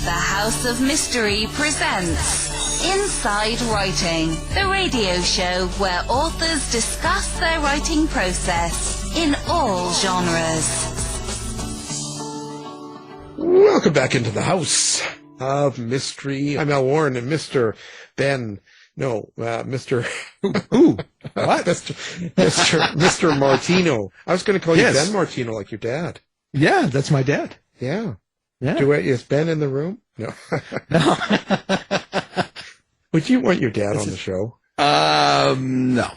The House of Mystery presents Inside Writing, the radio show where authors discuss their writing process in all genres. Welcome back into the House of Mystery. I'm Al Warren and Mr. Mr. Who? What? Mr. Martino. I was going to call you Yes. Ben Martino like your dad. Yeah, that's my dad. Yeah. Yeah. Is Ben in the room? No. No. Would you want your dad on the show? No.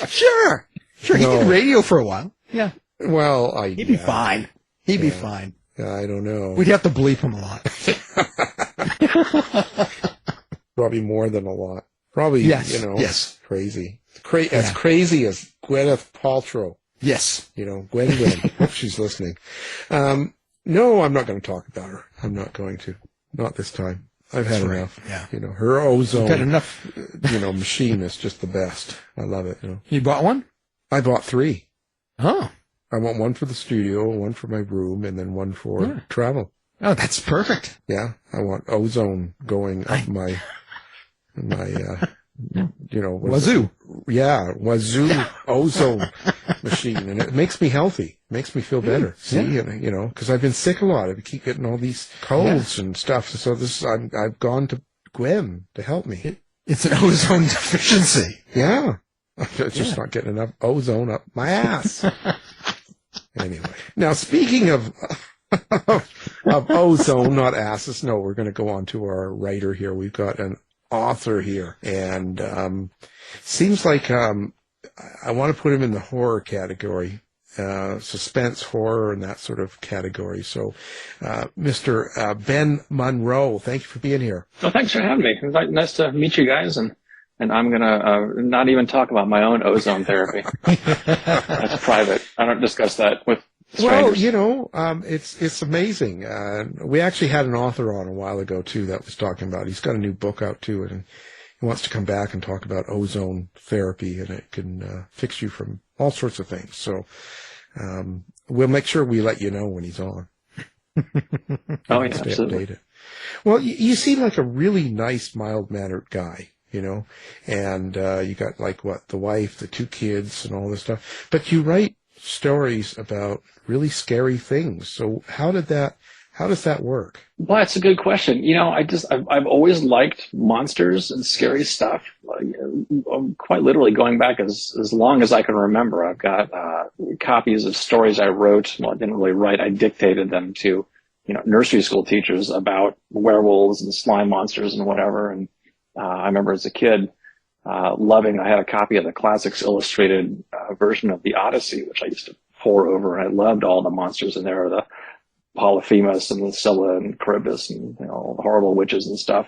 Sure. He No. did radio for a while. Yeah. Well, He'd be fine. He'd be fine. I don't know. We'd have to bleep him a lot. Probably more than a lot. Probably, Yes. Yes. Crazy. As crazy as Gwyneth Paltrow. Yes. Gwen. Hope she's listening. No, I'm not going to talk about her. I'm not going to. Not this time. I've had enough. Yeah. Her ozone. You've had enough. Machine is just the best. I love it. You bought one? I bought 3. Oh. I want one for the studio, one for my room, and then one for travel. Oh, that's perfect. Yeah. I want ozone going up my Wazoo. Yeah, Wazoo ozone machine, and it makes me healthy, makes me feel better. See, because I've been sick a lot. I keep getting all these colds and stuff. So I've gone to Gwen to help me. It's an ozone deficiency. Yeah, I'm just not getting enough ozone up my ass. Anyway, now speaking of ozone, not asses. No, we're going to go on to our writer here. We've got an author here, and seems like I want to put him in the horror category, suspense horror and that sort of category. So Mr. Ben Monroe, thank you for being here. Well, thanks for having me. It's nice to meet you guys, and I'm gonna not even talk about my own ozone therapy. That's private. I don't discuss that with strangers. Well, it's amazing. We actually had an author on a while ago too that was talking about. He's got a new book out too, and he wants to come back and talk about ozone therapy, and it can fix you from all sorts of things. So we'll make sure we let you know when he's on. Oh yeah, Stay absolutely. updated. Well, you seem like a really nice, mild-mannered guy. And you got the wife, the 2 kids, and all this stuff. But you write stories about really scary things. So how does that work? Well, that's a good question. I've always liked monsters and scary stuff. Quite literally going back as long as I can remember. I've got copies of stories I wrote. Well, I didn't really write. I dictated them to nursery school teachers about werewolves and slime monsters and whatever. And I remember as a kid loving. I had a copy of the Classics Illustrated version of the Odyssey, which I used to pore over, and I loved all the monsters in there, the Polyphemus and the Scylla and Charybdis and all the horrible witches and stuff.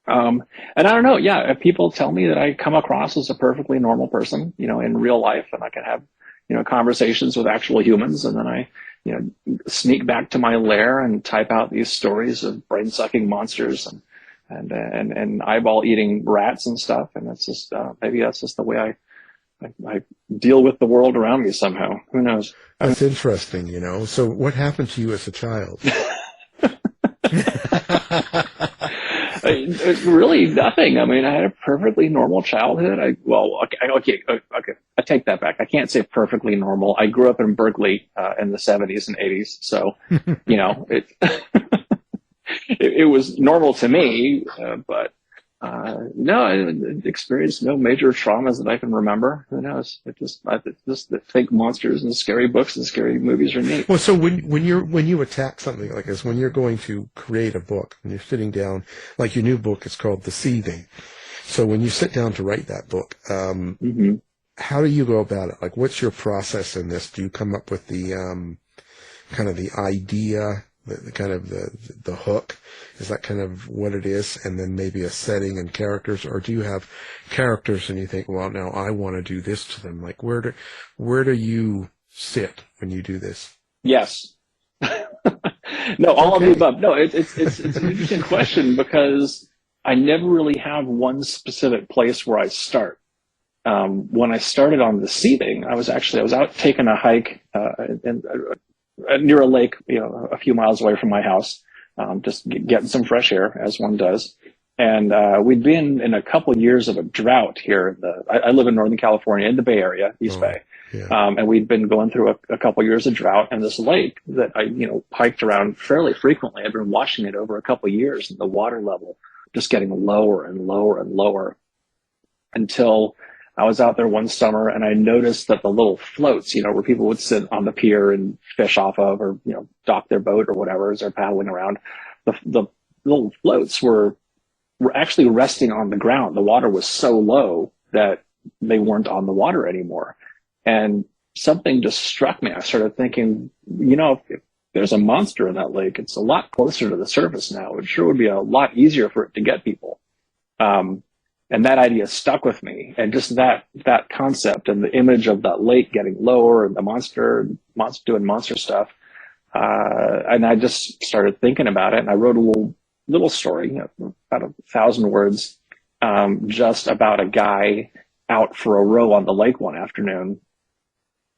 And I don't know, people tell me that I come across as a perfectly normal person, in real life, and I can have, conversations with actual humans, and then I, sneak back to my lair and type out these stories of brain-sucking monsters and eyeball-eating rats and stuff, and it's just maybe that's just the way I deal with the world around me somehow. Who knows? That's interesting, So what happened to you as a child? Really nothing. I mean, I had a perfectly normal childhood. Okay. I take that back. I can't say perfectly normal. I grew up in Berkeley in the 70s and 80s, so it was normal to me, but no, I experienced no major traumas that I can remember. Who knows? The fake monsters and scary books and scary movies are neat. Well, so when you attack something like this, when you're going to create a book and you're sitting down, like your new book is called The Seething. So when you sit down to write that book, how do you go about it? Like, what's your process in this? Do you come up with the kind of the idea? The kind of the hook, is that kind of what it is, and then maybe a setting and characters, or do you have characters and you think, well, now I want to do this to them? Like, where do you sit when you do this? Yes. No, all of the above. No, it's an interesting question because I never really have one specific place where I start. When I started on The Seething, I was out taking a hike, and near a lake, a few miles away from my house, just getting some fresh air, as one does. And we'd been in a couple years of a drought here. I live in Northern California, in the Bay Area, East Bay. Yeah. And we'd been going through a couple years of drought, and this lake that I, hiked around fairly frequently. I'd been watching it over a couple years, and the water level just getting lower and lower and lower, until I was out there one summer and I noticed that the little floats, where people would sit on the pier and fish off of, or, dock their boat or whatever as they're paddling around, the little floats were actually resting on the ground. The water was so low that they weren't on the water anymore. And something just struck me. I started thinking, if there's a monster in that lake, it's a lot closer to the surface now. It sure would be a lot easier for it to get people. And that idea stuck with me. And just that concept and the image of that lake getting lower and the monster doing monster stuff. And I just started thinking about it, and I wrote a little story, about 1,000 words, just about a guy out for a row on the lake one afternoon,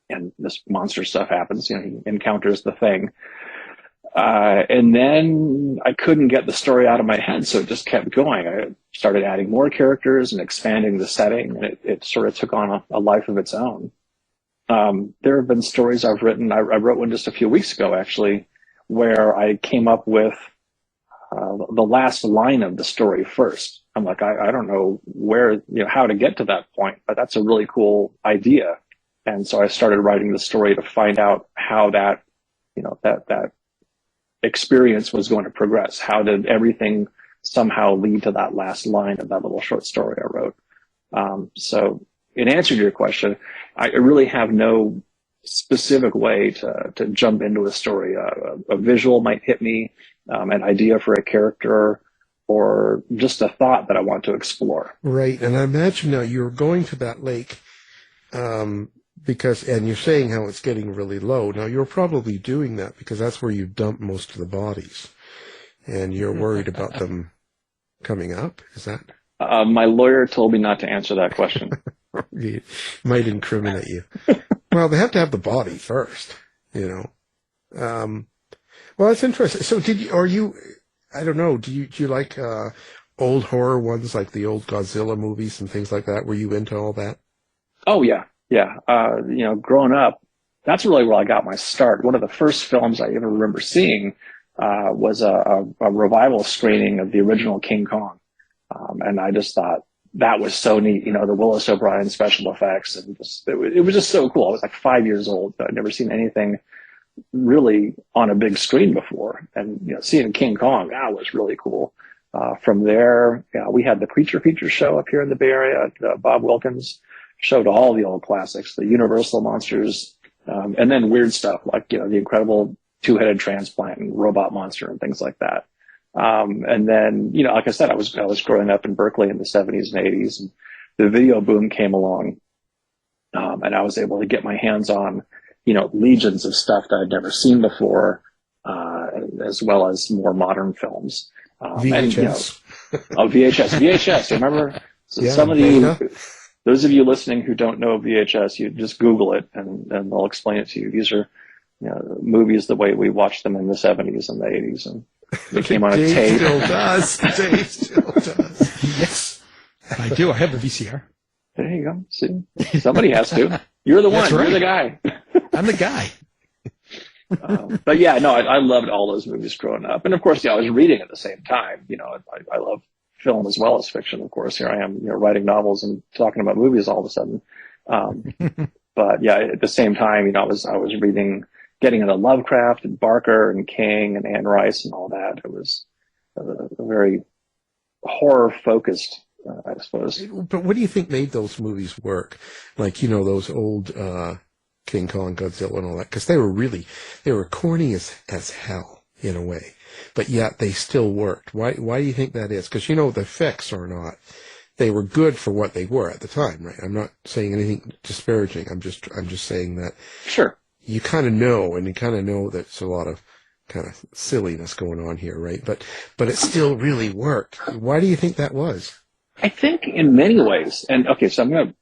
and this monster stuff happens. He encounters the thing, and then I couldn't get the story out of my head, so it just kept going. I started adding more characters and expanding the setting, and it sort of took on a life of its own. There have been stories I've written. I wrote one just a few weeks ago, actually, where I came up with the last line of the story first. I'm like, I don't know how to get to that point, but that's a really cool idea. And so I started writing the story to find out how that experience was going to progress. How did everything somehow lead to that last line of that little short story I wrote? So in answer to your question, I really have no specific way to jump into a story. A visual might hit me, an idea for a character, or just a thought that I want to explore. Right. And I imagine now you're going to that lake, and you're saying how it's getting really low. Now you're probably doing that because that's where you dump most of the bodies, and you're worried about them coming up. Is that? My lawyer told me not to answer that question. It might incriminate you. Well, they have to have the body first, Well, that's interesting. So I don't know, do you like old horror ones, like the old Godzilla movies and things like that? Were you into all that? Oh, yeah. Yeah. Growing up, that's really where I got my start. One of the first films I ever remember seeing was a revival screening of the original King Kong. And I just thought that was so neat, the Willis O'Brien special effects, and it was just so cool. I was like 5 years old. I'd never seen anything really on a big screen before, and seeing King Kong, that was really cool. From there, we had the Creature Feature show up here in the Bay Area. Bob Wilkins showed all the old classics, the Universal monsters, and then weird stuff like the Incredible Two-Headed Transplant and Robot Monster and things like that. And then, like I said, I was growing up in Berkeley in the 70s and 80s, and the video boom came along. And I was able to get my hands on, legions of stuff that I'd never seen before, as well as more modern films. VHS. VHS. Remember? So yeah, some of those of you listening who don't know VHS, you just Google it and they'll explain it to you. These are, movies the way we watched them in the 70s and the 80s, and they came on a tape. Dave still does. Yes, I do. I have the VCR. There you go. See, somebody has to. You're the one. That's right. You're the guy. I'm the guy. But yeah, no, I loved all those movies growing up, and of course, I was reading at the same time. I love film as well as fiction. Of course, here I am, writing novels and talking about movies all of a sudden. But yeah, at the same time, I was reading, getting into Lovecraft and Barker and King and Anne Rice and all that. It was a very horror focused, I suppose. But what do you think made those movies work? Like, those old King Kong, Godzilla and all that, because they were corny as hell in a way, but yet they still worked. Why do you think that is? Because, the effects are not, they were good for what they were at the time, right? I'm not saying anything disparaging. I'm just saying that. Sure. You kind of know, and you kind of know that it's a lot of kind of silliness going on here, right? But it still really worked. Why do you think that was? I think in many ways, and okay, so I'm going to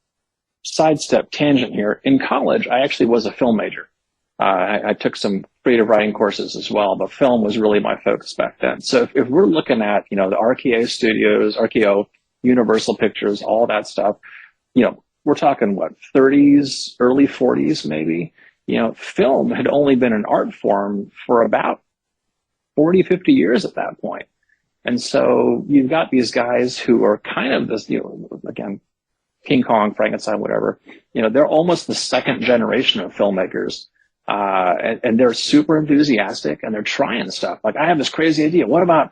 sidestep tangent here. In college, I actually was a film major. I took some creative writing courses as well, but film was really my focus back then. So if we're looking at, the RKO studios, RKO, Universal Pictures, all that stuff, we're talking what, 30s, early 40s maybe. Film had only been an art form for about 40, 50 years at that point. And so you've got these guys who are kind of this, again, King Kong, Frankenstein, whatever, they're almost the second generation of filmmakers. And they're super enthusiastic and they're trying stuff. Like, I have this crazy idea. What about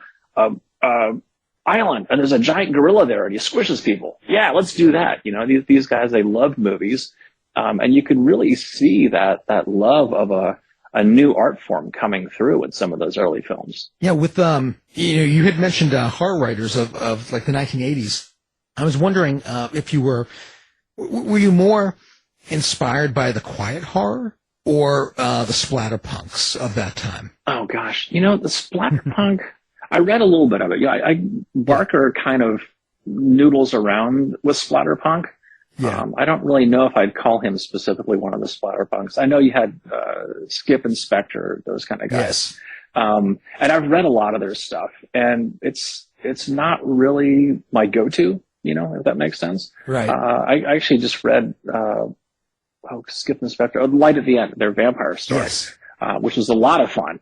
island and there's a giant gorilla there and he squishes people? Yeah, let's do that. These guys, they love movies. And you can really see that love of a new art form coming through with some of those early films. Yeah, with you had mentioned horror writers of like the 1980s. I was wondering if you were you more inspired by the quiet horror or the splatterpunks of that time? Oh gosh, the splatterpunk. I read a little bit of it. Yeah, Barker kind of noodles around with splatterpunk. Yeah. I don't really know if I'd call him specifically one of the splatterpunks. I know you had Skip and Spectre, those kind of guys. Yes. And I've read a lot of their stuff, and it's not really my go-to. If that makes sense. Right. I actually just read Skip and Spectre, Light at the End, their vampire story, yes. Which was a lot of fun.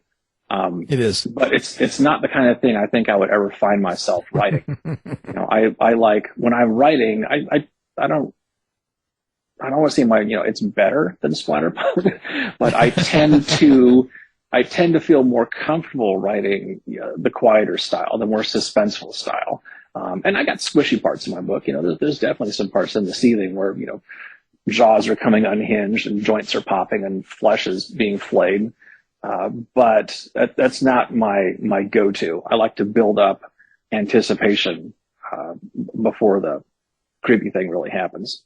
It is, but it's not the kind of thing I think I would ever find myself writing. I like, when I'm writing, I don't want to say it's better than splatterpunk, but I tend to feel more comfortable writing the quieter style, the more suspenseful style. And I got squishy parts in my book. There's definitely some parts in the Seething where, jaws are coming unhinged and joints are popping and flesh is being flayed. But that's not my go-to. I like to build up anticipation, before the creepy thing really happens.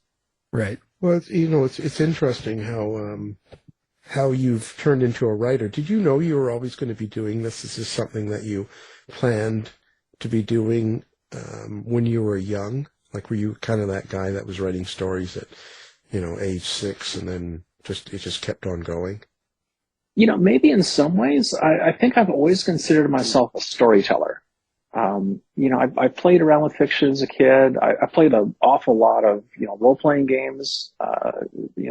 Right. Well, it's interesting how you've turned into a writer. Did you know you were always going to be doing this? Is this something that you planned to be doing when you were young? Like, were you kind of that guy that was writing stories at, age 6 and then it just kept on going? Maybe in some ways. I think I've always considered myself a storyteller. I played around with fiction as a kid. I played an awful lot of, role-playing games,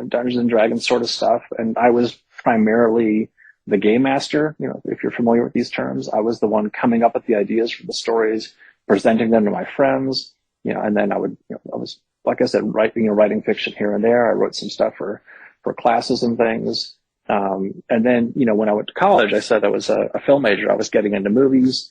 Dungeons and Dragons sort of stuff. And I was primarily the game master. If you're familiar with these terms, I was the one coming up with the ideas for the stories, presenting them to my friends, and then I was, like I said, writing fiction here and there. I wrote some stuff for classes and things. And then, when I went to college, I said I was a film major. I was getting into movies.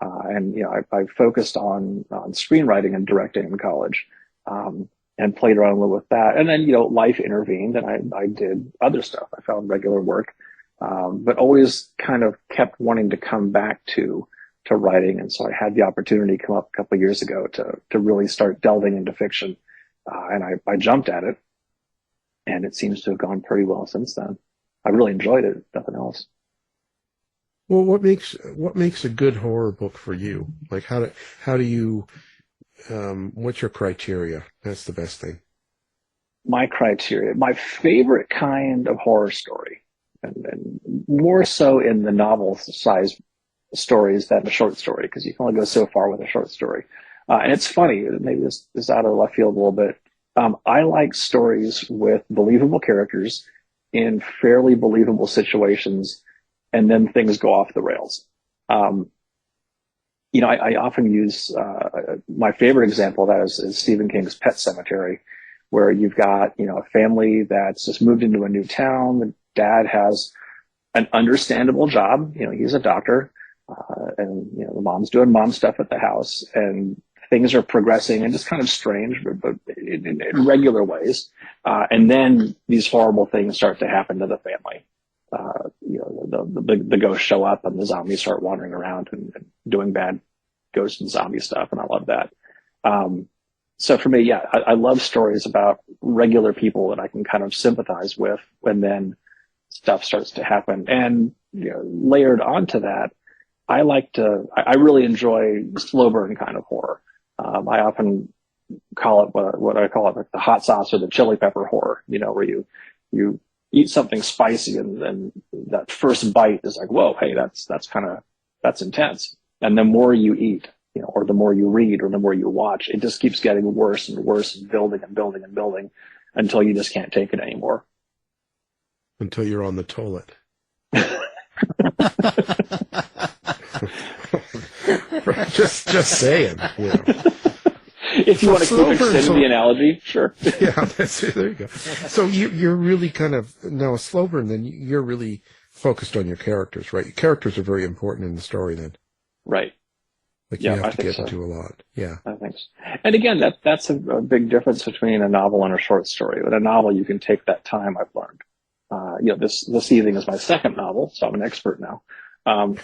And I focused on screenwriting and directing in college, and played around a little with that. And then, life intervened and I did other stuff. I found regular work, but always kind of kept wanting to come back to writing. And so I had the opportunity come up a couple of years ago to really start delving into fiction. And I jumped at it, and it seems to have gone pretty well since then. I really enjoyed it, if nothing else. Well, what makes a good horror book for you? Like, how do you, what's your criteria? That's the best thing. My criteria, my favorite kind of horror story, and more so in the novel size stories than a short story, because you can only go so far with a short story. And it's funny, maybe this is out of left field a little bit. I like stories with believable characters in fairly believable situations, and then things go off the rails. I often use, my favorite example of that is Stephen King's Pet Sematary, where you've got, a family that's just moved into a new town. The dad has an understandable job. He's a doctor, and, the mom's doing mom stuff at the house, and things are progressing and just kind of strange, but in regular ways. And then these horrible things start to happen to the family. The ghosts show up and the zombies start wandering around and doing bad ghost and zombie stuff. And I love that. So for me, yeah, I love stories about regular people that I can kind of sympathize with when then stuff starts to happen. And, layered onto that, I really enjoy slow burn kind of horror. I often call it what I call it, like the hot sauce or the chili pepper horror, where you eat something spicy, and then that first bite is like, whoa, hey, that's intense. And the more you eat, or the more you read, or the more you watch, it just keeps getting worse and worse, and building and building and building until you just can't take it anymore. Until you're on the toilet. just saying. If you want to extend the analogy, sure. Yeah, there you go. So you're really kind of, now a slow burn, then you're really focused on your characters, right? Your characters are very important in the story then. Right. Like you have to get into a lot. Yeah. I think so. And again, that's a big difference between a novel and a short story. With a novel, you can take that time, I've learned. The Seething is my second novel, so I'm an expert now. But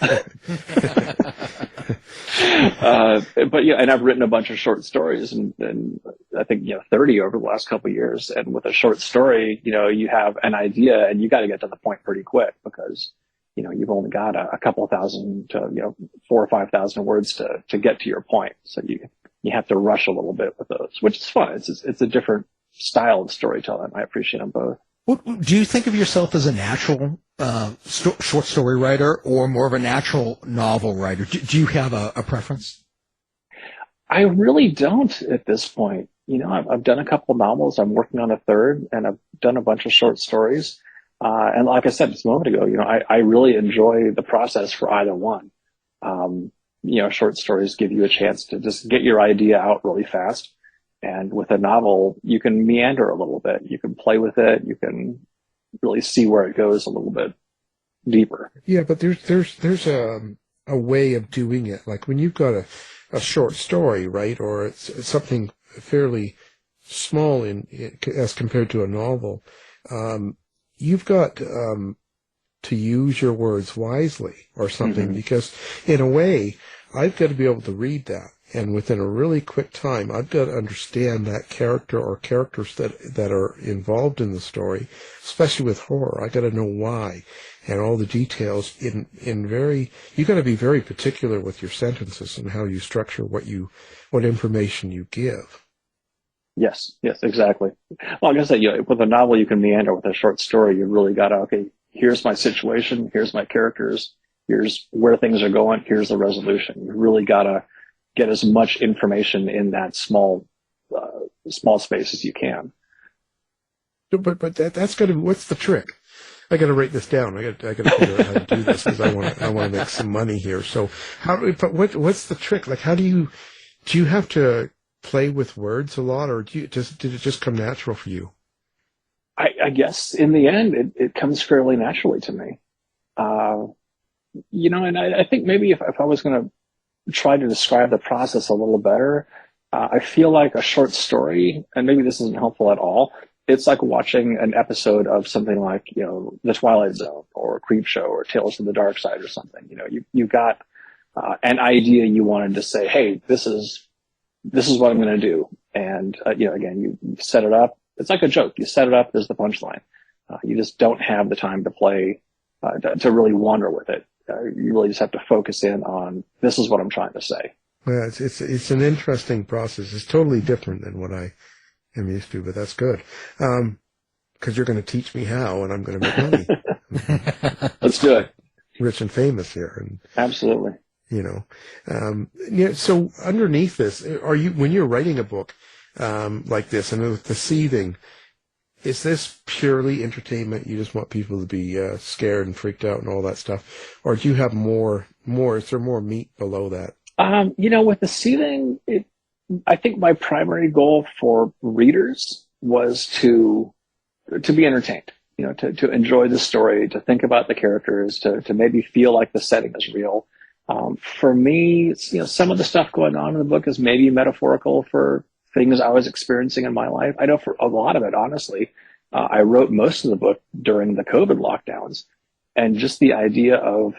and I've written a bunch of short stories, and I think 30 over the last couple of years. And with a short story, you have an idea, and you got to get to the point pretty quick, because you've only got a couple of thousand to 4,000 or 5,000 words to get to your point. So you have to rush a little bit with those, which is fun. It's a different style of storytelling. I appreciate them both. Do you think of yourself as a natural short story writer, or more of a natural novel writer? Do you have a preference? I really don't at this point. I've done a couple of novels. I'm working on a third, and I've done a bunch of short stories. And like I said just a moment ago, I really enjoy the process for either one. Short stories give you a chance to just get your idea out really fast. And with a novel, you can meander a little bit. You can play with it. You can really see where it goes a little bit deeper. Yeah, but there's a way of doing it. Like when you've got a short story, right, or it's something fairly small as compared to a novel, you've got to use your words wisely or something, because in a way, I've got to be able to read that. And within a really quick time, I've got to understand that character or characters that are involved in the story, especially with horror. I got to know why and all the details you got to be very particular with your sentences and how you structure what information you give. Yes, exactly. Well, like I said, with a novel, you can meander. With a short story, you really got to, okay, here's my situation, here's my characters, here's where things are going, here's the resolution. You really got to get as much information in that small space as you can. But that's got to. What's the trick? I got to write this down. I got to figure out how to do this, because I want to make some money here. So what's the trick? Like, how do you have to play with words a lot, or did it just come natural for you? I guess in the end, it comes fairly naturally to me. And I think maybe if I was going to try to describe the process a little better, I feel like a short story, and maybe this isn't helpful at all, it's like watching an episode of something like, The Twilight Zone or Creepshow or Tales from the Dark Side or something. You've got an idea you wanted to say, hey, this is what I'm going to do. And, again, you set it up. It's like a joke. You set it up, there's the punchline. You just don't have the time to play, to really wander with it. You really just have to focus in on, this is what I'm trying to say. Yeah, it's an interesting process. It's totally different than what I am used to, but that's good. Because you're going to teach me how, and I'm going to make money. Let's do it. Rich and famous here. And, absolutely. So underneath this, when you're writing a book like this, and with the Seething, is this purely entertainment? You just want people to be scared and freaked out and all that stuff, or do you have more? Is there more meat below that? With the Seething, I think my primary goal for readers was to be entertained. To enjoy the story, to think about the characters, to maybe feel like the setting is real. For me, some of the stuff going on in the book is maybe metaphorical for things I was experiencing in my life. I know for a lot of it, honestly, I wrote most of the book during the COVID lockdowns, and just the idea of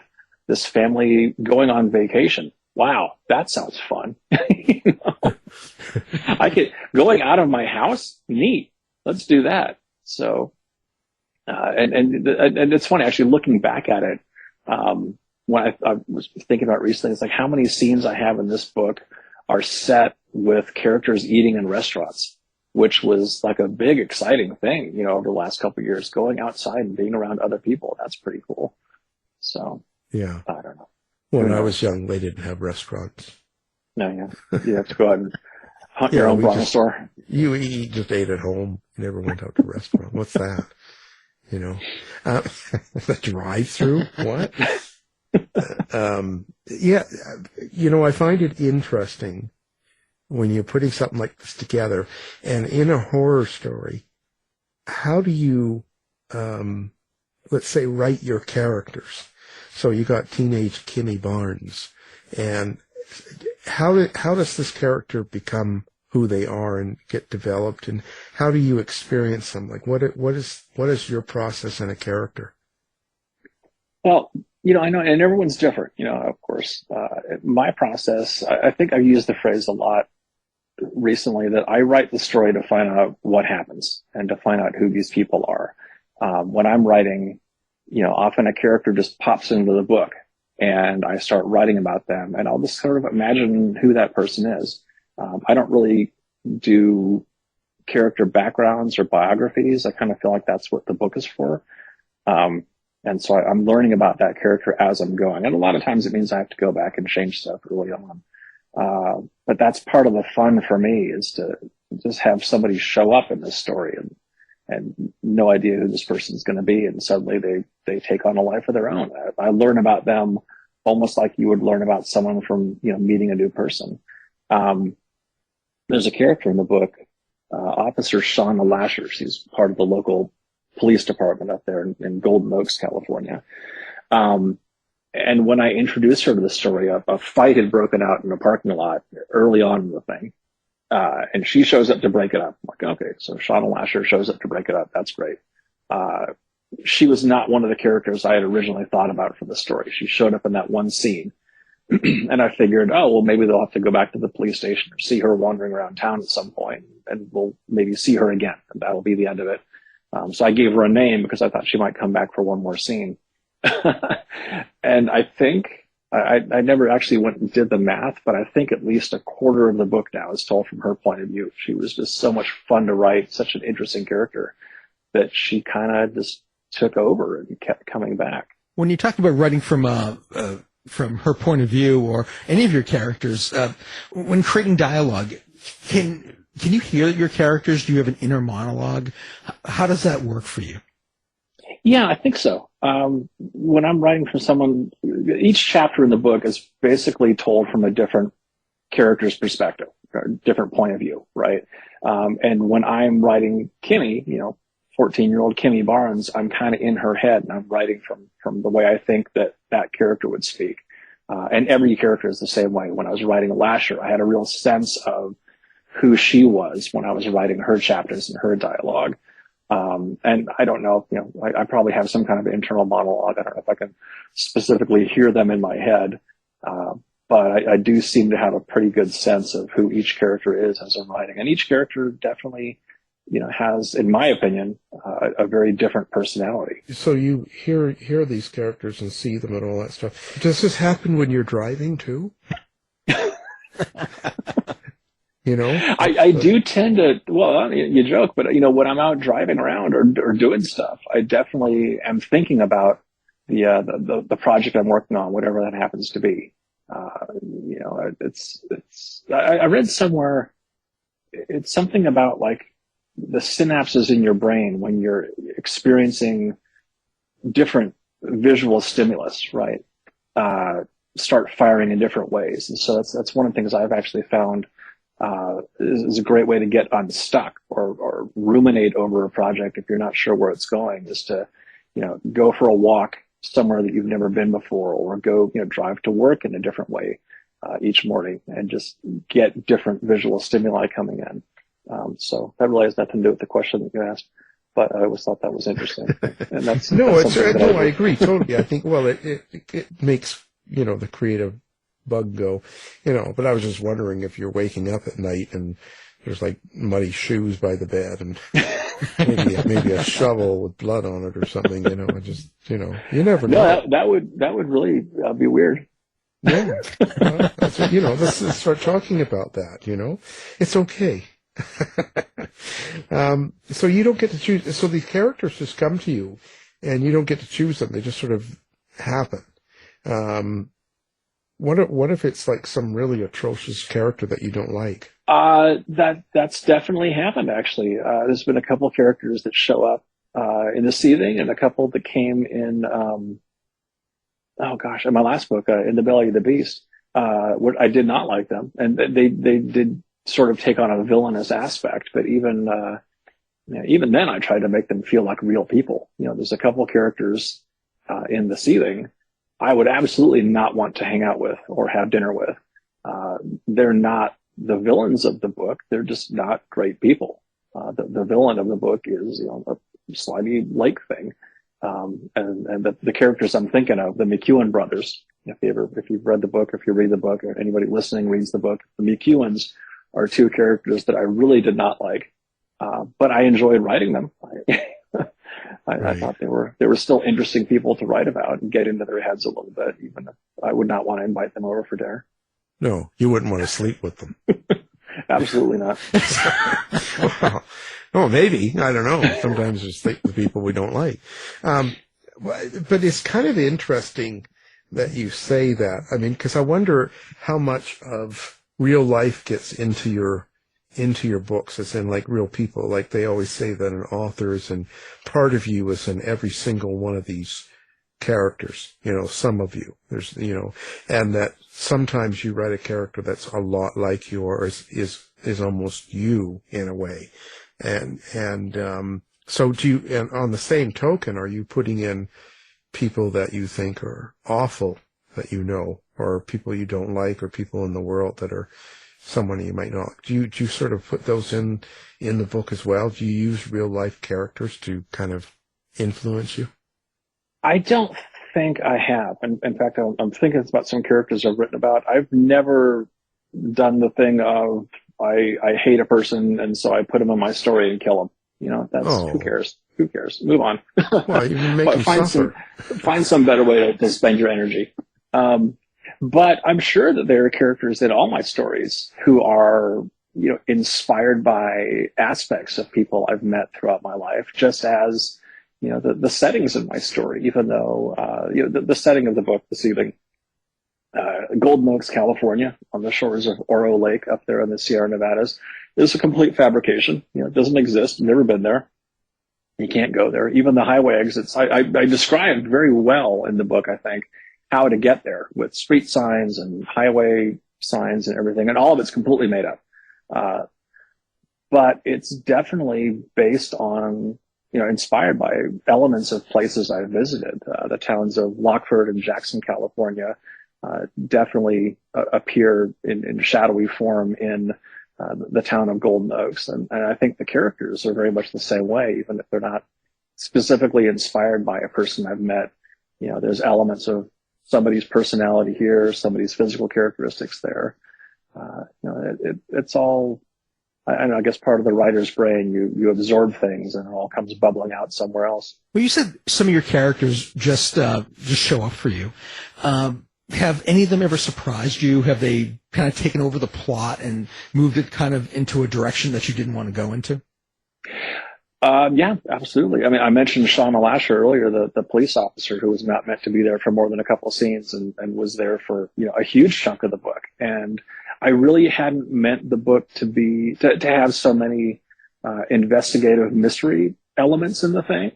this family going on vacation. Wow, that sounds fun. Going out of my house, neat. Let's do that. So, and it's funny actually looking back at it. When I was thinking about recently, it's like how many scenes I have in this book are set with characters eating in restaurants, which was like a big, exciting thing, over the last couple of years, going outside and being around other people. That's pretty cool. So, yeah. I don't know. When I was young, they didn't have restaurants. No, yeah. You have to go out and hunt your own brontosaur. You just ate at home. You never went out to a restaurant. What's that? The drive-through? What? I find it interesting when you're putting something like this together, and in a horror story, how do you, let's say, write your characters? So you got teenage Kimmie Barnes, and how does this character become who they are and get developed, and how do you experience them? Like, what is your process in a character? Well, I know, and everyone's different, of course. My process, I think I've used the phrase a lot recently, that I write the story to find out what happens and to find out who these people are. When I'm writing, often a character just pops into the book and I start writing about them, and I'll just sort of imagine who that person is. I don't really do character backgrounds or biographies. I kind of feel like that's what the book is for. And so I'm learning about that character as I'm going. And a lot of times it means I have to go back and change stuff early on. But that's part of the fun for me, is to just have somebody show up in this story and no idea who this person's going to be. And suddenly they take on a life of their own. I learn about them almost like you would learn about someone from, meeting a new person. There's a character in the book, Officer Sean the Lashers. He's part of the local police department up there in Golden Oaks, California. And when I introduced her to the story, a fight had broken out in a parking lot early on in the thing. And she shows up to break it up. I'm like, okay, so Shauna Lasher shows up to break it up. That's great. She was not one of the characters I had originally thought about for the story. She showed up in that one scene. And I figured, maybe they'll have to go back to the police station or see her wandering around town at some point, and we'll maybe see her again. And that'll be the end of it. So I gave her a name because I thought she might come back for one more scene. And I think I never actually went and did the math, but I think at least a quarter of the book now is told from her point of view. She was just so much fun to write, such an interesting character, that she kind of just took over and kept coming back. When you talk about writing from her point of view, or any of your characters, when creating dialogue, can you hear your characters? Do you have an inner monologue? How does that work for you? Yeah, I think so. When I'm writing for someone, each chapter in the book is basically told from a different character's perspective, or different point of view, right? And when I'm writing Kimmie, 14-year-old Kimmie Barnes, I'm kind of in her head, and I'm writing from the way I think that character would speak. And every character is the same way. When I was writing Lasher, I had a real sense of who she was when I was writing her chapters and her dialogue. And I don't know, I probably have some kind of internal monologue. I don't know if I can specifically hear them in my head. But I do seem to have a pretty good sense of who each character is as I'm writing. And each character definitely, has, in my opinion, a very different personality. So you hear these characters and see them and all that stuff. Does this happen when you're driving too? I do tend to, well, you joke, but when I'm out driving around or doing stuff, I definitely am thinking about the project I'm working on, whatever that happens to be. I read somewhere, it's something about like the synapses in your brain when you're experiencing different visual stimulus, right? Start firing in different ways. And so that's one of the things I've actually found is a great way to get unstuck or ruminate over a project if you're not sure where it's going, is to, go for a walk somewhere that you've never been before, or go, drive to work in a different way each morning and just get different visual stimuli coming in. So that really has nothing to do with the question that you asked, but I always thought that was interesting. And that's I agree totally. I think, well, it makes, the creative bug go, but I was just wondering if you're waking up at night and there's like muddy shoes by the bed and maybe a shovel with blood on it or something, I just, you never know. No, that would really be weird. Yeah. That's what, let's start talking about that, it's okay. So you don't get to choose. So these characters just come to you, and you don't get to choose them. They just sort of happen. What if it's like some really atrocious character that you don't like? That's definitely happened, actually. There's been a couple characters that show up in the Seething, and a couple that came in, in my last book, In the Belly of the Beast. I did not like them, and they did sort of take on a villainous aspect. But even then, I tried to make them feel like real people. There's a couple characters in the Seething I would absolutely not want to hang out with or have dinner with. They're not the villains of the book. They're just not great people. The villain of the book is, a slimy lake thing. And the characters I'm thinking of, the McEwen brothers, if you've read the book, if you read the book, or anybody listening reads the book, the McEwens are two characters that I really did not like. But I enjoyed writing them. I thought they were still interesting people to write about and get into their heads a little bit, even if I would not want to invite them over for dinner. No, you wouldn't want to sleep with them. Absolutely not. Well, maybe. I don't know. Sometimes we sleep with people we don't like. But it's kind of interesting that you say that. I mean, because I wonder how much of real life gets into your books, as in like real people. Like they always say that an author is, and part of you is in every single one of these characters, some of you, there's, and that sometimes you write a character that's a lot like you, or is almost you in a way. And so and on the same token, are you putting in people that you think are awful that or people you don't like, or people in the world that are someone you might not? Do you sort of put those in the book as well? Do you use real life characters to kind of influence you? I don't think I have. In fact, I'm thinking about some characters I've written about. I've never done the thing of I hate a person, and so I put him in my story and kill him. Who cares? Who cares? Move on. Well, you can make him suffer. Find some better way to spend your energy. But I'm sure that there are characters in all my stories who are, inspired by aspects of people I've met throughout my life, just as, the settings of my story, even though, the setting of the book, The Seething, Golden Oaks, California, on the shores of Oro Lake up there in the Sierra Nevadas, is a complete fabrication. It doesn't exist. Never been there. You can't go there. Even the highway exits, I described very well in the book, I think, how to get there with street signs and highway signs and everything. And all of it's completely made up. But it's definitely based on, inspired by elements of places I've visited. The towns of Lockford and Jackson, California, definitely appear in shadowy form in the town of Golden Oaks. And I think the characters are very much the same way, even if they're not specifically inspired by a person I've met. There's elements of somebody's personality here, somebody's physical characteristics there. It's all, I guess, part of the writer's brain. You absorb things and it all comes bubbling out somewhere else. Well, you said some of your characters just show up for you. Have any of them ever surprised you? Have they kind of taken over the plot and moved it kind of into a direction that you didn't want to go into? Yeah, absolutely. I mean, I mentioned Shauna Lasher earlier, the police officer who was not meant to be there for more than a couple of scenes and was there for, a huge chunk of the book. And I really hadn't meant the book to have so many, investigative mystery elements in the thing.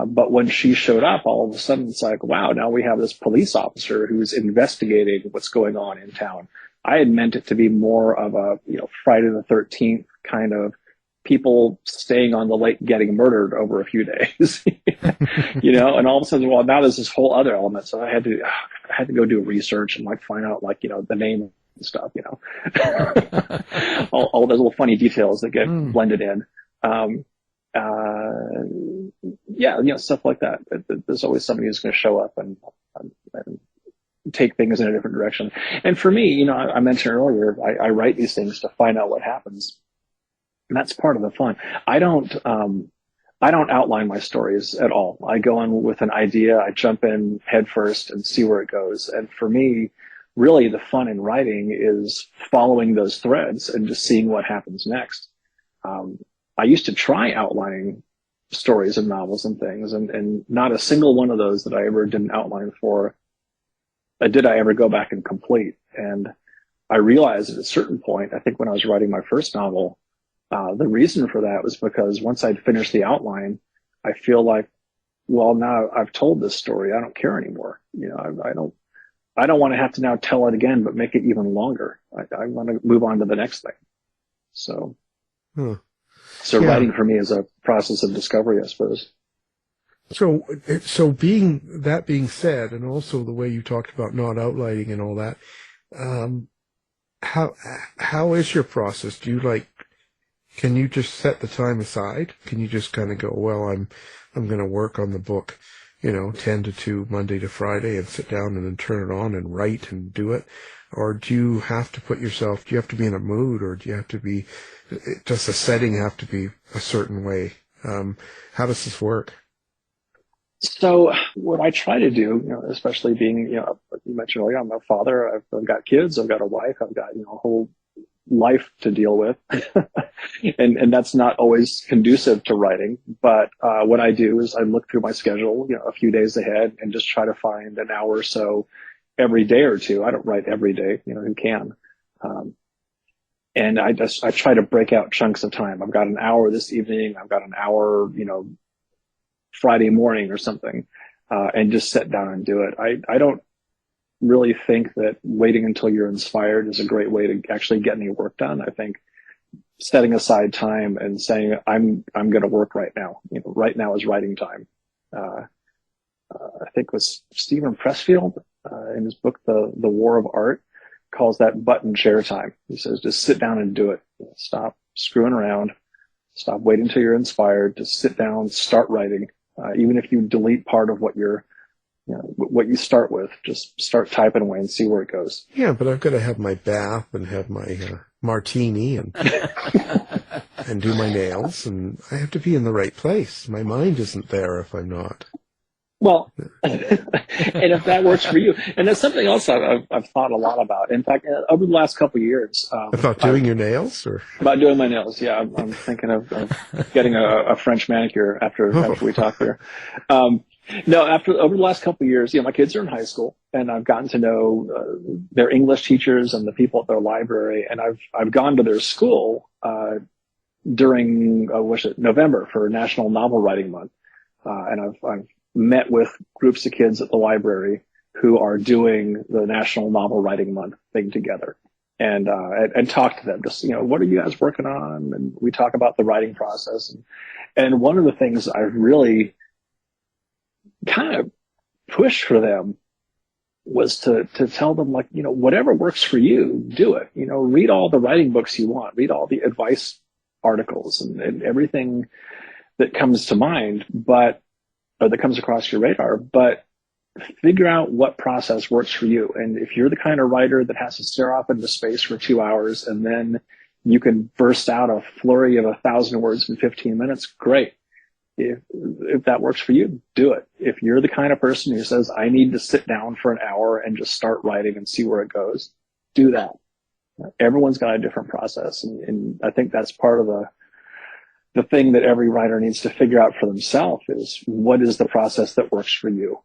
But when she showed up, all of a sudden it's like, wow, now we have this police officer who's investigating what's going on in town. I had meant it to be more of a, Friday the 13th kind of people staying on the lake getting murdered over a few days, and all of a sudden, well, now there's this whole other element. So I had to go do research and find out the name and stuff, all those little funny details that get blended in. Stuff like that. There's always somebody who's going to show up and take things in a different direction. And for me, I mentioned earlier, I write these things to find out what happens. And that's part of the fun. I don't outline my stories at all. I go in with an idea. I jump in head first and see where it goes. And for me, really the fun in writing is following those threads and just seeing what happens next. I used to try outlining stories and novels and things, and not a single one of those that I ever did an outline for did I ever go back and complete. And I realized at a certain point, I think when I was writing my first novel, the reason for that was because once I'd finished the outline, I feel like, well, now I've told this story. I don't care anymore. I don't want to have to now tell it again, but make it even longer. I want to move on to the next thing. So, writing for me is a process of discovery, I suppose. So being said, and also the way you talked about not outlining and all that, how is your process? Can you just set the time aside? Can you just kind of go, well, I'm going to work on the book, 10 to 2, Monday to Friday, and sit down and then turn it on and write and do it? Or do you have to do you have to be in a mood, or does the setting have to be a certain way? How does this work? So what I try to do, especially being, you mentioned earlier, I'm a father, I've got kids, I've got a wife, I've got, a whole life to deal with. and that's not always conducive to writing. But what I do is I look through my schedule, a few days ahead, and just try to find an hour or so every day or two. I don't write every day, who can. And I try to break out chunks of time. I've got an hour this evening, I've got an hour, Friday morning or something, and just sit down and do it. I don't really think that waiting until you're inspired is a great way to actually get any work done. I think setting aside time and saying, I'm going to work right now. Right now is writing time. I think it was Stephen Pressfield, in his book, The War of Art, calls that button chair time. He says, just sit down and do it. Stop screwing around. Stop waiting until you're inspired. Just sit down, start writing. Even if you delete part of what what you start with, just start typing away and see where it goes. Yeah, but I've got to have my bath and have my martini and and do my nails, and I have to be in the right place. My mind isn't there if I'm not. Well, and if that works for you, and that's something else I've thought a lot about. In fact, over the last couple of years, about doing your nails, or about doing my nails. Yeah, I'm thinking of getting a French manicure after we talk here. No, over the last couple of years, my kids are in high school, and I've gotten to know their English teachers and the people at their library, and I've gone to their school during November for National Novel Writing Month, and I've met with groups of kids at the library who are doing the National Novel Writing Month thing together, and talk to them. Just what are you guys working on? And we talk about the writing process, and one of the things I really kind of push for them was to tell them, whatever works for you, do it. Read all the writing books you want, read all the advice articles and everything that comes to mind, or that comes across your radar, but figure out what process works for you. And if you're the kind of writer that has to stare off into space for 2 hours and then you can burst out a flurry of 1,000 words in 15 minutes, great. If that works for you, do it. If you're the kind of person who says, I need to sit down for an hour and just start writing and see where it goes, do that. Everyone's got a different process. And I think that's part of the thing that every writer needs to figure out for themselves is, what is the process that works for you?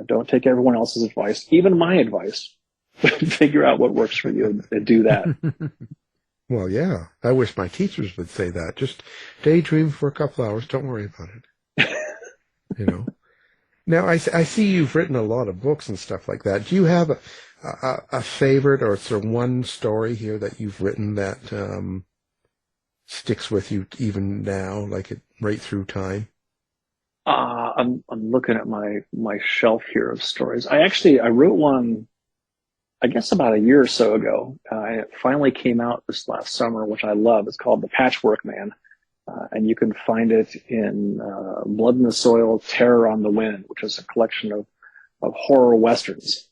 Don't take everyone else's advice, even my advice. Figure out what works for you and do that. Well, yeah. I wish my teachers would say that. Just daydream for a couple hours. Don't worry about it. Now, I see you've written a lot of books and stuff like that. Do you have a favorite, or sort of one story here that you've written that sticks with you even now, right through time? I'm looking at my shelf here of stories. I wrote one, I guess about a year or so ago. It finally came out this last summer, which I love. It's called The Patchwork Man. And you can find it in Blood in the Soil, Terror on the Wind, which is a collection of horror westerns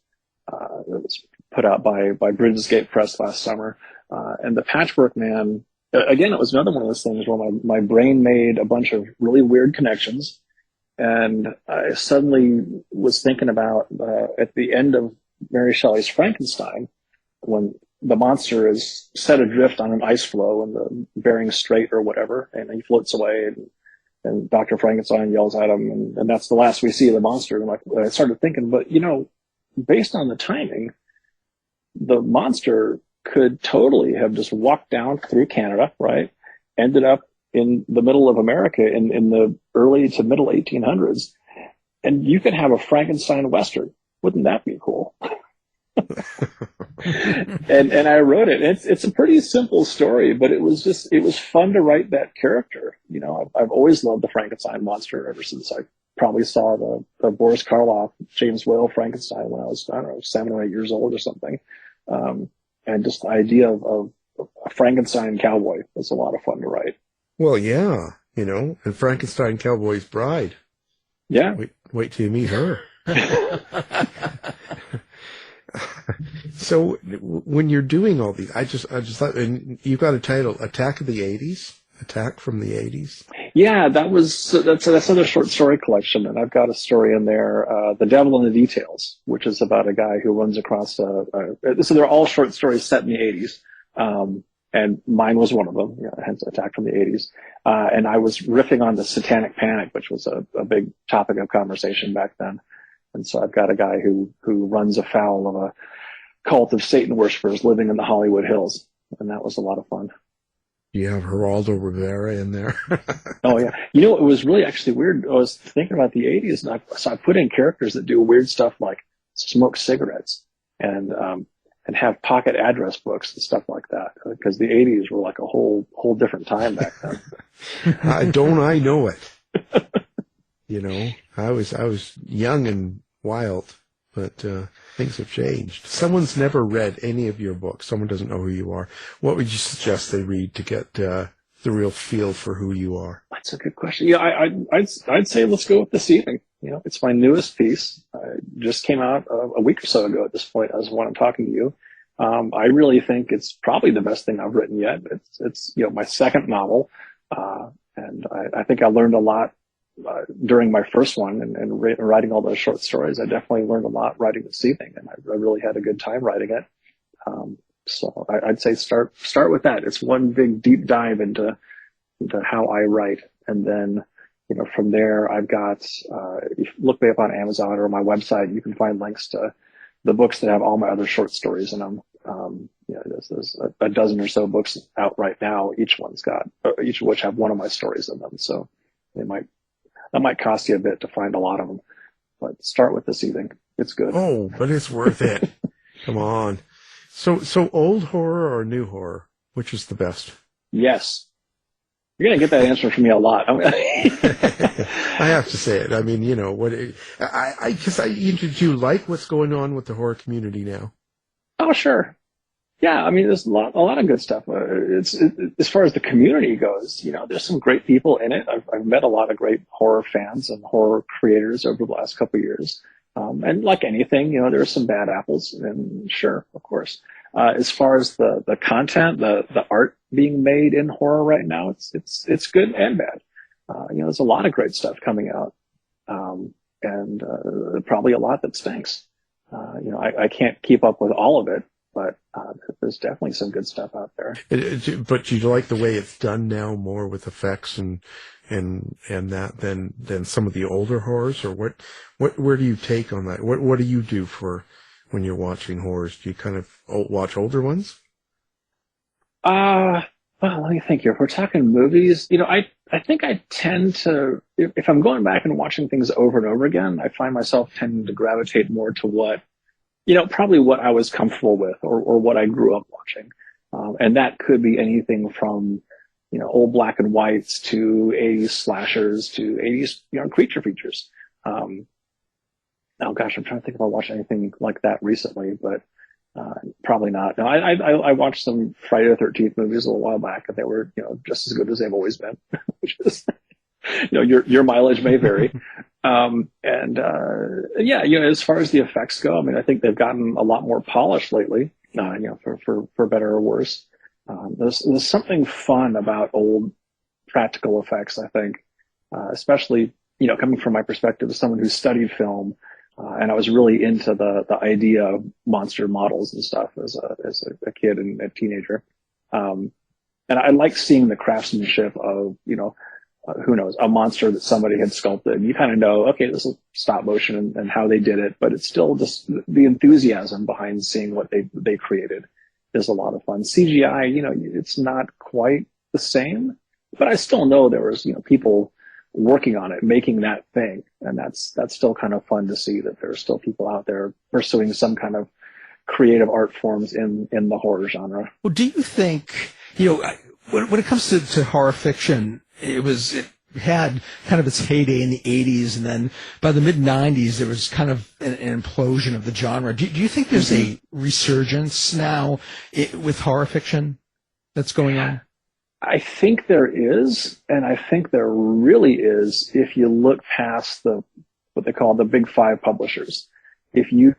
that was put out by Bridges Gate Press last summer. And The Patchwork Man, again, it was another one of those things where my brain made a bunch of really weird connections. And I suddenly was thinking about at the end of Mary Shelley's Frankenstein, when the monster is set adrift on an ice floe in the Bering Strait or whatever, and he floats away, and Dr. Frankenstein yells at him, and that's the last we see of the monster. And I started thinking, but based on the timing, the monster could totally have just walked down through Canada, right? Ended up in the middle of America in the early to middle 1800s, and you could have a Frankenstein Western. Wouldn't that be cool? and I wrote it. It's a pretty simple story, but it was fun to write that character. I've always loved the Frankenstein monster ever since I probably saw the Boris Karloff, James Whale Frankenstein when I was, I don't know, 7 or 8 years old or something. And just the idea of a Frankenstein cowboy was a lot of fun to write. Well, yeah, and Frankenstein Cowboy's Bride. Yeah. Wait till you meet her. So when you're doing all these, I just thought, and you've got a title, Attack of the 80s? Attack from the 80s? Yeah, that's another short story collection, and I've got a story in there, The Devil in the Details, which is about a guy who runs across so they're all short stories set in the 80s, and mine was one of them, hence Attack from the 80s, and I was riffing on the Satanic Panic, which was a big topic of conversation back then, and so I've got a guy who runs afoul of a cult of Satan worshippers living in the Hollywood Hills, and that was a lot of fun. You have Geraldo Rivera in there. Oh, yeah. It was really actually weird. I was thinking about the 80s, and so I put in characters that do weird stuff like smoke cigarettes and have pocket address books and stuff like that, because the 80s were like a whole different time back then. I know it. I was young and wild, but things have changed. Someone's never read any of your books. Someone doesn't know who you are. What would you suggest they read to get the real feel for who you are? That's a good question. Yeah, I'd say let's go with The Seething. It's my newest piece. It just came out a week or so ago at this point, as when I'm talking to you. I really think it's probably the best thing I've written yet. It's my second novel, and I think I learned a lot during my first one, and writing all those short stories. I definitely learned a lot writing The Seething, and I really had a good time writing it. So I'd say start with that. It's one big deep dive into how I write, and then from there I've got if you look me up on Amazon or my website, you can find links to the books that have all my other short stories in them. There's a dozen or so books out right now. Each of which have one of my stories in them. So that might cost you a bit to find a lot of them, but start with The Seething. It's good. Oh, but it's worth it. Come on. So old horror or new horror, which is the best? Yes. You're going to get that answer from me a lot. I have to say it. I mean, do you like what's going on with the horror community now? Oh, sure. Yeah, I mean, there's a lot of good stuff. As far as the community goes, there's some great people in it. I've met a lot of great horror fans and horror creators over the last couple of years. And like anything, there are some bad apples, and sure, of course. As far as the content, the art being made in horror right now, it's good and bad. There's a lot of great stuff coming out, and probably a lot that stinks. I can't keep up with all of it, but there's definitely some good stuff out there. But do you like the way it's done now, more with effects and that than some of the older horrors, or where do you take on that? What do you do for when you're watching horrors? Do you kind of watch older ones? Well, let me think here. If we're talking movies, I think I tend to, if I'm going back and watching things over and over again, I find myself tending to gravitate more to what, probably what I was comfortable with or what I grew up watching. And that could be anything from, old black and whites to 80s slashers to 80s, creature features. Oh gosh, I'm trying to think if I watched anything like that recently, but probably not. No, I watched some Friday the 13th movies a little while back, and they were, just as good as they've always been, which is, your mileage may vary. As far as the effects go, I mean, I think they've gotten a lot more polished lately, for better or worse. There's something fun about old practical effects, I think, especially, coming from my perspective as someone who studied film. And I was really into the idea of monster models and stuff as a kid and a teenager. And I like seeing the craftsmanship of, who knows, a monster that somebody had sculpted. You kind of know, okay, this is stop motion and how they did it, but it's still just the enthusiasm behind seeing what they created is a lot of fun. CGI, it's not quite the same, but I still know there was, people working on it, making that thing. And that's still kind of fun to see that there are still people out there pursuing some kind of creative art forms in the horror genre. Well, do you think, when it comes to horror fiction, it had kind of its heyday in the 80s, and then by the mid-90s, there was kind of an implosion of the genre. Do you think there's a resurgence now with horror fiction that's going on? I think there is, and I think there really is if you look past what they call the big five publishers. If you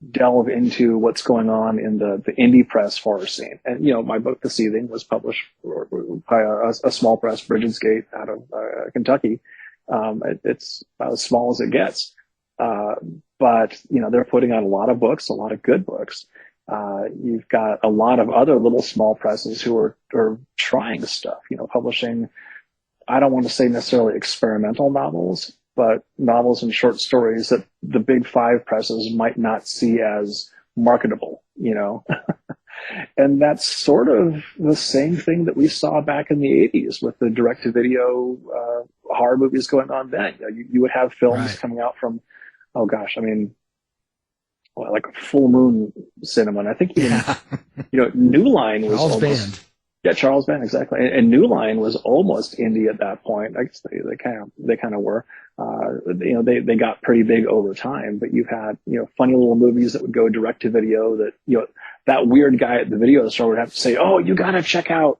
delve into what's going on in the indie press horror scene. And, my book, The Seething, was published by a small press, Bridget's Gate, out of Kentucky. It's about as small as it gets. But, they're putting out a lot of books, a lot of good books. You've got a lot of other little small presses who are trying stuff, publishing, I don't want to say necessarily experimental novels, but novels and short stories that the big five presses might not see as marketable, And that's sort of the same thing that we saw back in the 80s with the direct-to-video horror movies going on then. You would have films coming out from, like Full Moon Cinema. And I think even, New Line was Charles almost... Band. Yeah, Charles Band, exactly. And New Line was almost indie at that point. I guess they kind of were. They got pretty big over time, but you've had, funny little movies that would go direct to video that, that weird guy at the video store would have to say, oh, you got to check out,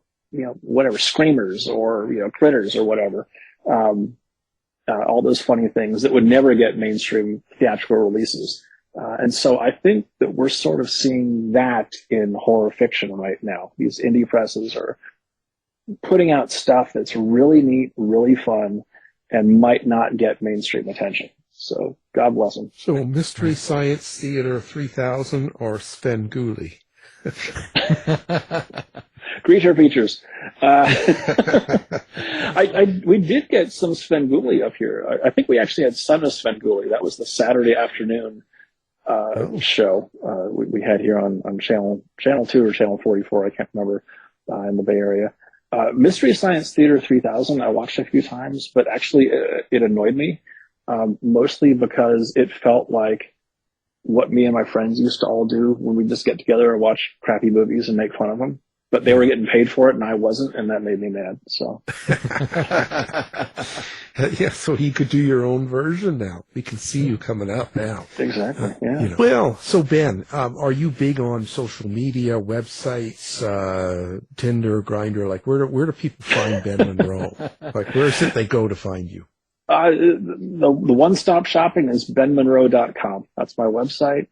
whatever, Screamers or, Critters or whatever. All those funny things that would never get mainstream theatrical releases. And so I think that we're sort of seeing that in horror fiction right now. These indie presses are putting out stuff that's really neat, really fun, and might not get mainstream attention. So God bless them. So Mystery Science Theater 3000 or Svengoolie? Creature features. We did get some Svengoolie up here. I think we actually had Son of Svengoolie. That was the Saturday afternoon show we had here on channel 2 or channel 44. I can't remember, in the Bay Area. Mystery Science Theater 3000 I watched a few times, but actually it annoyed me, mostly because it felt like what me and my friends used to all do when we just get together and watch crappy movies and make fun of them. But they were getting paid for it and I wasn't, and that made me mad. So yeah, so he could do your own version now. We can see you coming up now. Exactly. Yeah. Well, so Ben, are you big on social media, websites, Tinder, Grindr? Like, where do people find Ben Monroe? Like, where is it they go to find you? The one-stop shopping is benmonroe.com. That's my website.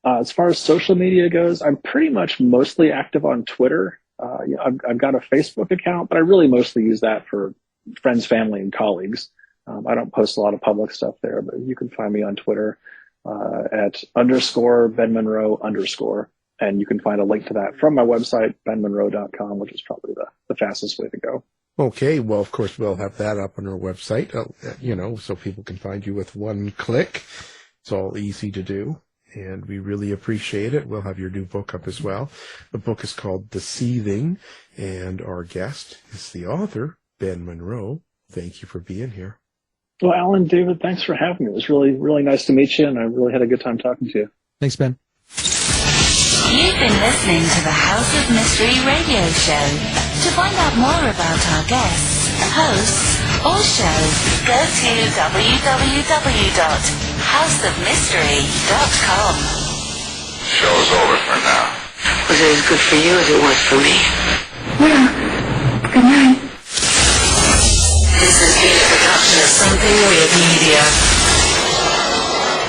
As far as social media goes, I'm pretty much mostly active on Twitter. I've got a Facebook account, but I really mostly use that for friends, family, and colleagues. I don't post a lot of public stuff there, but you can find me on Twitter at _BenMonroe_. And you can find a link to that from my website, benmonroe.com, which is probably the fastest way to go. Okay, well, of course, we'll have that up on our website, so people can find you with one click. It's all easy to do, and we really appreciate it. We'll have your new book up as well. The book is called The Seething, and our guest is the author, Ben Monroe. Thank you for being here. Well, Alan, David, thanks for having me. It was really, really nice to meet you, and I really had a good time talking to you. Thanks, Ben. You've been listening to the House of Mystery radio show. To find out more about our guests, hosts, or shows, go to www.houseofmystery.com. Show's over for now. Was it as good for you as it was for me? Well, good night. This has been a production of Something Weird Media.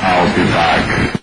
I'll be back.